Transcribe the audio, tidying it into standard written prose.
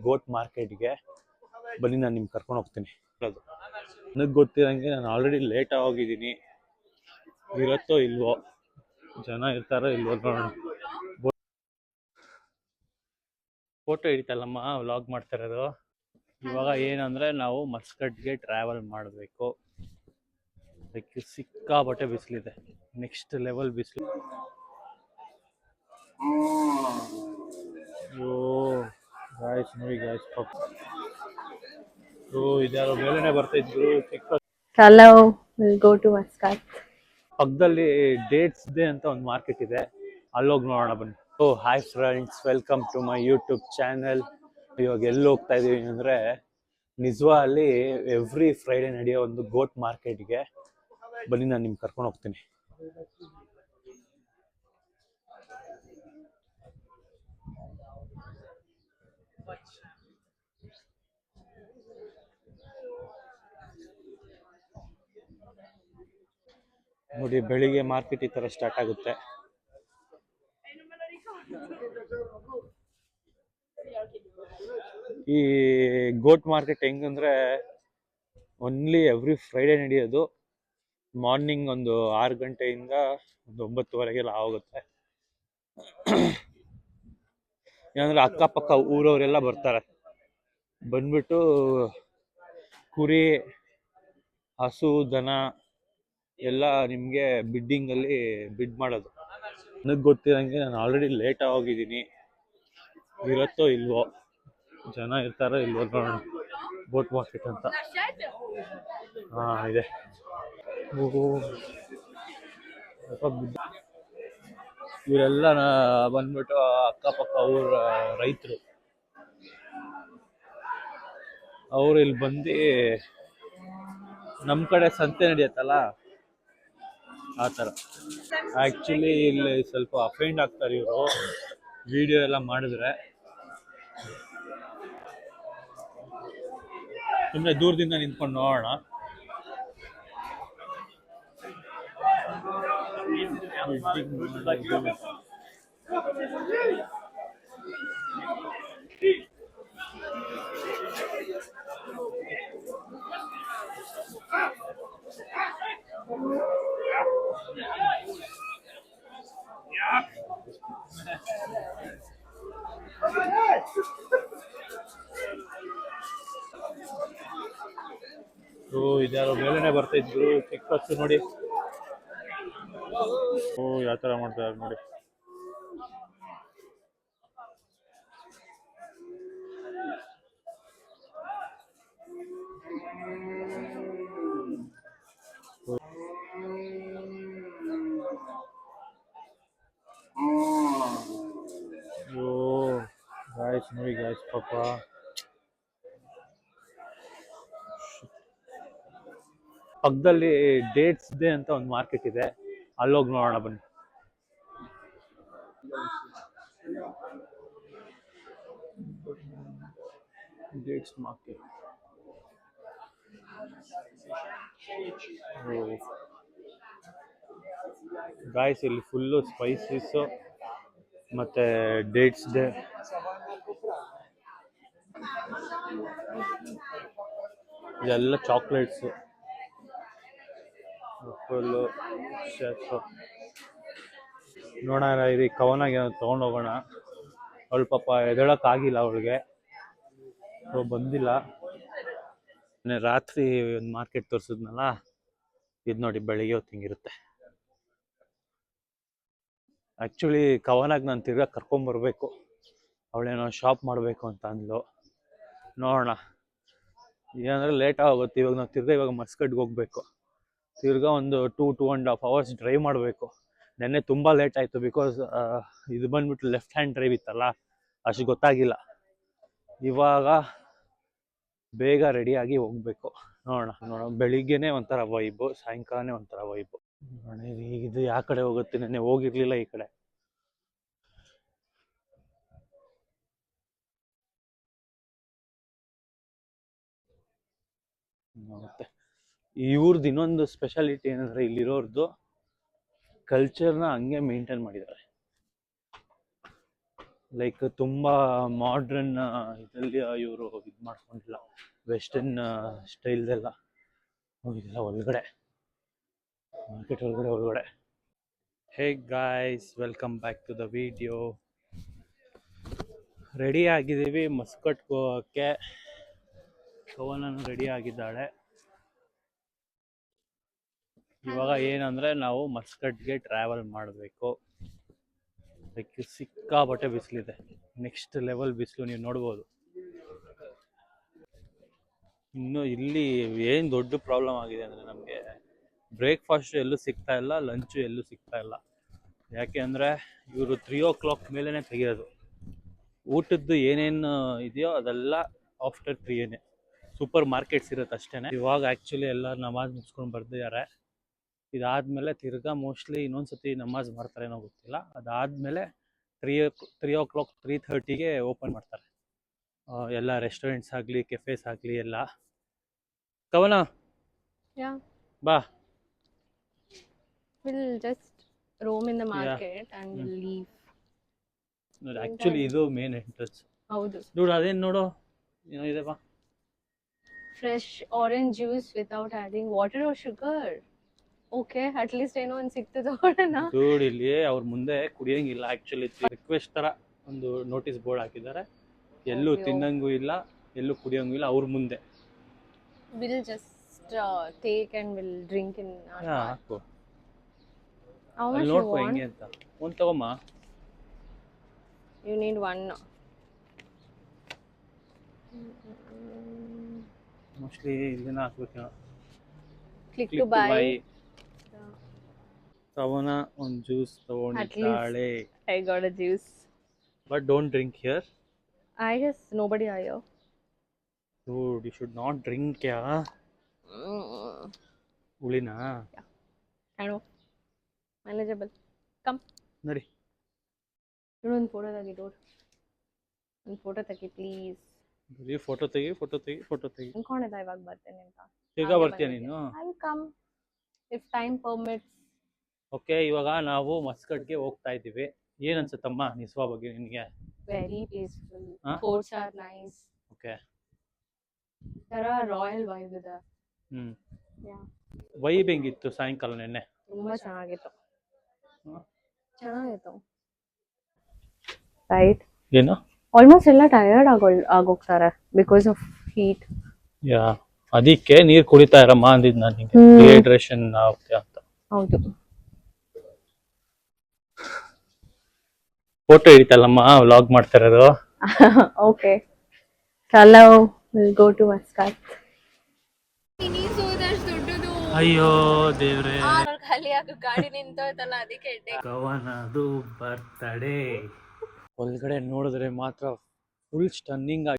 ಗೋಟ್ ಮಾರ್ಕೆಟ್ಗೆ ಬನ್ನಿ, ನಾನು ನಿಮ್ಗೆ ಕರ್ಕೊಂಡು ಹೋಗ್ತೀನಿ. ಅದು ನನಗೆ ಗೊತ್ತಿರಂಗೆ ನಾನು ಆಲ್ರೆಡಿ ಲೇಟ್ ಹೋಗಿದ್ದೀನಿ. ಇರತ್ತೋ ಇಲ್ವೋ, ಜನ ಇರ್ತಾರೋ ಇಲ್ವೋ ನೋಡೋಣ. ಫೋಟೋ ಹಿಡಿತಲ್ಲಮ್ಮ, ವ್ಲಾಗ್ ಮಾಡ್ತಾ ಇರೋದು. ಇವಾಗ ಏನಂದ್ರೆ ನಾವು ಮಸ್ಕಟ್ಗೆ ಟ್ರಾವೆಲ್ ಮಾಡಬೇಕು. ಅದಕ್ಕೆ ಸಿಕ್ಕಾಪಟ್ಟೆ ಬಿಸಿಲಿದೆ, ನೆಕ್ಸ್ಟ್ ಲೆವೆಲ್ ಬಿಸಿಲು. ಓ ಗಾಯ್ಸ್, ನೋಡಿ ಗಾಯ್ಸ್, ಇದ್ಯಾರೋ ಮೇಲೆನೆ ಬರ್ತಿದ್ರು ಚಿಕ್ಕ. Hello, we'll go to Muscat. ಪಕ್ಕದಲ್ಲಿ ಡೇಟ್ಸ್ ಡೇ ಅಂತ ಒಂದು ಮಾರ್ಕೆಟ್ ಇದೆ, ಅಲ್ಲೋಗಿ ನೋಡೋಣ ಬನ್ನಿ. Hi friends, welcome to my YouTube channel. ಇವಾಗ ಎಲ್ಲಿ ಹೋಗ್ತಾ ಇದೀವಿ ಅಂದರೆ, ನಿಜ್ವಾ ಅಲ್ಲಿ ಎವ್ರಿ ಫ್ರೈಡೆ ನಡೆಯೋ ಒಂದು ಗೋಟ್ ಮಾರ್ಕೆಟ್ಗೆ ಬನ್ನಿ, ನಾನು ನಿಮ್ಗೆ ಕರ್ಕೊಂಡು ಹೋಗ್ತೀನಿ. ನೋಡಿ, ಬೆಳಿಗ್ಗೆ ಮಾರ್ಕೆಟ್ ಈ ಥರ ಸ್ಟಾರ್ಟ್ ಆಗುತ್ತೆ. ಈ ಗೋಟ್ ಮಾರ್ಕೆಟ್ ಹೆಂಗಂದ್ರೆ ಓನ್ಲಿ ಎವ್ರಿ ಫ್ರೈಡೆ ನಡೆಯೋದು. ಮಾರ್ನಿಂಗ್ ಒಂದು 6 ಗಂಟೆಯಿಂದ ಒಂದು 9:30 ಆಗುತ್ತೆ. ಏನಂದ್ರೆ ಅಕ್ಕಪಕ್ಕ ಊರವರೆಲ್ಲ ಬರ್ತಾರೆ, ಬಂದ್ಬಿಟ್ಟು ಕುರಿ, ಹಸು, ದನ ಎಲ್ಲ ನಿಮಗೆ ಬಿಡ್ಡಿಂಗಲ್ಲಿ ಬಿಡ್ ಮಾಡೋದು. ನನಗೆ ಗೊತ್ತಿರಂಗೆ ನಾನು ಆಲ್ರೆಡಿ ಲೇಟ್ ಹೋಗಿದ್ದೀನಿ. ಇರತ್ತೋ ಇಲ್ವೋ, ಜನ ಇರ್ತಾರೋ ಇಲ್ವೋ ನೋಡೋಣ. ಬೋಟ್ ಮಾರ್ಕೆಟ್ ಅಂತ ಇದೆ. ಇವರೆಲ್ಲ ಬಂದ್ಬಿಟ್ಟು ಅಕ್ಕಪಕ್ಕ ಊರ ರೈತರು. ಅವರು ಇಲ್ಲಿ ಬಂದು ನಮ್ಮ ಕಡೆ ಸಂತೆ ನಡೆಯತ್ತಲ್ಲ ಆ ಥರ. ಆ್ಯಕ್ಚುಲಿ ಇಲ್ಲಿ ಸ್ವಲ್ಪ ಅಫೆಂಡ್ ಆಗ್ತಾರೆ ಇವರು, ವಿಡಿಯೋ ಎಲ್ಲ ಮಾಡಿದ್ರೆ. ಸುಮ್ಮನೆ ದೂರದಿಂದ ನಿಂತ್ಕೊಂಡು ನೋಡೋಣ. ಇದ್ಯಾರೋ ಮೇಲೆನೆ ಬರ್ತಿದ್ರು ಚಿಕ್ಕ ನೋಡಿ. ಯಾವ ತರ ಮಾಡ್ತಾರೆ ನೋಡಿ. ಗಾಯ್ಸ್, ನೋಡಿ ಗಾಯ್ಸ್, ಪಾಪ ಪಕ್ಕದಲ್ಲಿ ಡೇಟ್ಸ್ ಡೇ ಅಂತ ಒಂದು ಮಾರ್ಕೆಟ್ ಇದೆ, ಅಲ್ಲೋಗಿ ನೋಡೋಣ ಬನ್ನಿ. Dates market. ಗಾಯ್ಸ್, ಇಲ್ಲಿ ಫುಲ್ಲು ಸ್ಪೈಸಸ್ ಮತ್ತೆ ಡೇಟ್ಸ್ ಡೇ. ಇದೆಲ್ಲ ಚಾಕ್ಲೇಟ್ಸ್ ಫುಲ್ಲು. ನೋಡೋಣ ಇದು ಕವನಾಗ ಏನೋ ತೊಗೊಂಡೋಗೋಣ. ಅವಳು ಪಾಪ ಎದ್ದೇಳಕ್ಕಾಗಿಲ್ಲ, ಅವಳಿಗೆ ಬಂದಿಲ್ಲ. ರಾತ್ರಿ ಒಂದು ಮಾರ್ಕೆಟ್ ತೋರಿಸಿದ್ನಲ್ಲ, ಇದು ನೋಡಿ ಬೆಳಿಗ್ಗೆ ಹೊತ್ತು ಹಿಂಗಿರುತ್ತೆ. ಆ್ಯಕ್ಚುಲಿ ಕವನಾಗ ನಾನು ತಿರ್ಗಾ ಕರ್ಕೊಂಬರ್ಬೇಕು, ಅವಳೇನೋ ಶಾಪ್ ಮಾಡಬೇಕು ಅಂತ ಅಂದ್ಲು. ನೋಡೋಣ, ಏನಂದರೆ ಲೇಟ್ ಆಗುತ್ತೆ. ಇವಾಗ ನಾವು ಇವಾಗ ಮಸ್ಕಟ್ಗೆ ಹೋಗ್ಬೇಕು. ತಿರ್ಗಾ ಒಂದು 2.5 hours ಡ್ರೈವ್ ಮಾಡಬೇಕು. ನೆನ್ನೆ ತುಂಬ ಲೇಟ್ ಆಯಿತು, ಬಿಕಾಸ್ ಇದು ಬಂದ್ಬಿಟ್ಟು ಲೆಫ್ಟ್ ಹ್ಯಾಂಡ್ ಡ್ರೈವ್ ಇತ್ತಲ್ಲ, ಅಷ್ಟು ಗೊತ್ತಾಗಿಲ್ಲ. ಇವಾಗ ಬೇಗ ರೆಡಿಯಾಗಿ ಹೋಗ್ಬೇಕು. ನೋಡೋಣ ಬೆಳಿಗ್ಗೆನೇ ಒಂಥರ ವೈಬು, ಸಾಯಂಕಾಲನೇ ಒಂಥರ ವೈಬು. ನೋಡೋಣ ಇದು ಯಾವ ಕಡೆ ಹೋಗುತ್ತೆ, ನೆನ್ನೆ ಹೋಗಿರ್ಲಿಲ್ಲ ಈ ಕಡೆ. ಮತ್ತೆ ಇವ್ರದ್ದು ಇನ್ನೊಂದು ಸ್ಪೆಷಾಲಿಟಿ ಏನಂದ್ರೆ, ಇಲ್ಲಿರೋರ್ದು ಕಲ್ಚರ್ನ ಹಂಗೆ ಮೇಂಟೈನ್ ಮಾಡಿದ್ದಾರೆ. ಲೈಕ್ ತುಂಬ ಮಾಡ್ರನ್ ಇದರಲ್ಲಿ ಇವರು ಇದು ಮಾಡ್ಕೊಂಡಿಲ್ಲ, ವೆಸ್ಟರ್ನ್ ಸ್ಟೈಲ್ದೆಲ್ಲ ಹೋಗಿಲ್ಲ ಒಳಗಡೆ, ಮಾರ್ಕೆಟ್ ಒಳಗಡೆ. Hey guys, welcome back to the video. Ready ಆಗಿದ್ದೀವಿ ಮಸ್ಕಟ್ಗೆ ಹೋಗೋಕ್ಕೆ. ಕವನನು ರೆಡಿ ಆಗಿದ್ದಾಳೆ. ಇವಾಗ ಏನಂದರೆ ನಾವು ಮಸ್ಕಟ್ಗೆ ಟ್ರಾವೆಲ್ ಮಾಡಬೇಕು. ಲೈಕ್ ಸಿಕ್ಕಾಪಟ್ಟೆ ಬಿಸಿಲಿದೆ, ನೆಕ್ಸ್ಟ್ ಲೆವೆಲ್ ಬಿಸಿಲು ನೀವು ನೋಡ್ಬೋದು. ಇನ್ನು ಇಲ್ಲಿ ಏನು ದೊಡ್ಡ ಪ್ರಾಬ್ಲಮ್ ಆಗಿದೆ ಅಂದರೆ ನಮಗೆ ಬ್ರೇಕ್ಫಾಸ್ಟ್ ಎಲ್ಲೂ ಸಿಗ್ತಾ ಇಲ್ಲ, ಲಂಚು ಎಲ್ಲೂ ಸಿಗ್ತಾ ಇಲ್ಲ. ಯಾಕೆ ಅಂದರೆ ಇವರು 3 o'clock ಮೇಲೇ ತೆಗಿಯೋದು. ಊಟದ್ದು ಏನೇನು ಇದೆಯೋ ಅದೆಲ್ಲ ಆಫ್ಟರ್ 3 ಸೂಪರ್ ಮಾರ್ಕೆಟ್ಸ್ ಇರುತ್ತೆ ಅಷ್ಟೇ. ಇವಾಗ ಆ್ಯಕ್ಚುಲಿ ಎಲ್ಲ ನಮಾಜ್ ಮುಗಿಸ್ಕೊಂಡು ಬರ್ದಿದ್ದಾರೆ. ಇದಾದಮೇಲೆ ತಿರ್ಗಾ ಮೋಸ್ಟ್ಲಿ ಇನ್ನೊಂದ್ಸತಿ ನಮಾಜ್ ಮಾಡ್ತಾರೇನೋ ಗೊತ್ತಿಲ್ಲ. ಅದಾದಮೇಲೆ 3 o'clock 3:30ಗೆ ಓಪನ್ ಮಾಡ್ತಾರೆ ಎಲ್ಲ ರೆಸ್ಟೋರೆಂಟ್ಸ್ ಆಗಲಿ, ಕೆಫೇಸ್ ಆಗಲಿ ಎಲ್ಲ. ಕವನ Yeah, ಬಾ. we'll just roam in the market and we'll leave. Actually ಇದು ಮೇನ್ ಎಂಟ್ರೆನ್ಸ್. ಹೌದು. ನೋಡು ಅದೇನು ನೋಡು ಏನೋ ಇದೆ ಬಾ. Fresh orange juice without adding water or sugar. Okay, at least ಏನೋ ಒಂದು ಸಿಗ್ತದೆ ನೋಡೋಣ. dude ಇಲ್ಲಿ ಅವ್ರ ಮುಂದೆ ಕುಡಿಯಂಗಿಲ್ಲ. ಆ್ಯಕ್ಚುಲಿ ರಿಕ್ವೆಸ್ಟ್ ಥರ ಒಂದು ನೋಟಿಸ್ ಬೋರ್ಡ್ ಹಾಕಿದ್ದಾರೆ. ಎಲ್ಲೂ ತಿನ್ನಂಗೂ ಇಲ್ಲ, ಎಲ್ಲೂ ಕುಡಿಯಂಗೂ ಇಲ್ಲ ಅವ್ರ ಮುಂದೆ. We'll just take and we'll drink in our car. ಹಾಕು How much ಅಲ್ಲಿ you ನೋಡ್ಕೊ want? ಹೆಂಗೆ ಅಂತ. ಒಂದು ತಗೊಮ್ಮ. You need one. ಮೋಸ್ಟ್ಲಿ ಇದನ್ನ ಹಾಕ್ಬೇಕೇನೋ. Click to buy. ಕವನ ಒಂದು ಜ್ಯೂಸ್ ತಗೊಂಡಿದ್ದಾಳೆ. I got a juice. But don't drink here. I guess nobody are here. Dude, you should not drink yeah. ಹುಳಿನಾ? Kind of manageable. Come. ನಡಿ. ಒಂದು photo ತೆಗಿ door. ಒಂದು photo ತೆಗಿ ಪ್ಲೀಸ್. ಬರೀ photo ತೆಗಿ. ಅನ್ಕೊಂಡಿದ್ದ ಇವಾಗ ಬರ್ತೇನೆ ಅಂತ. ಈಗ ಬರ್ತೀಯ ನೀನು? I'll come if time permits. Okay, ಇವಾಗ ನಾವು ಮಸ್ಕಟ್ಗೆ ಹೋಗ್ತಾ ಇದ್ದೀವಿ. ಏನ್ ಅನ್ಸುತ್ತಮ್ಮ ನಿಸ್ವಾ ಬಗ್ಗೆ ನಿನಗೆ? Very peaceful. Huh? Forts are nice. Okay. There are royal vibe ಇದೆ. Yeah. ವೈಬ್ ಹೆಂಗಿತ್ತು ಸಾಯಂಕಾಲ ನೆನ್ನೆ? ತುಂಬಾ ಚೆನ್ನಾಗಿತ್ತು. Huh? ಚೆನ್ನಾಗಿತ್ತು. Right. ಏನು? ಆಲ್ಮೋಸ್ಟ್ ಎಲ್ಲ ಟಯರ್ಡ್ ಆಗೋಗ್ತಾರೆ ಬಿಕಾಸ್ ಆಫ್ ಹೀಟ್. ಯಾ, ಅದಕ್ಕೆ ನೀರು ಕುಡಿತಾ ಇರಮ್ಮ ಅಂದಿದ್ದು ನಾನು ನಿಂಗೆ. ಡಿಹೈಡ್ರೇಷನ್ ಆಗುತ್ತೆ ಅಂತ. ಹೌದು. ಫೋಟೋ ಹಿಡಿತಲ್ಲಮ್ಮ, ವ್ಲಾಗ್ ಮಾಡ್ತಾ ಇರೋದು. ಓಕೆ, ಚಲೋ ವಿಲ್ ಗೋ ಟು ಮಸ್ಕತ್. ಅಯ್ಯೋ ದೇವ್ರೆ, ಖಾಲಿ ಆಗ ಗಾಡಿ ನಿಂತೋಯ್ತಲ್ಲ ಅದಕ್ಕೆ ಕವನದು ಬರ್ತಡೆ. ಒಳಗಡೆ ನೋಡಿದ್ರೆ ಮಾತ್ರ ಫುಲ್ ಸ್ಟನ್ನಿಂಗ್ ಆಗಿ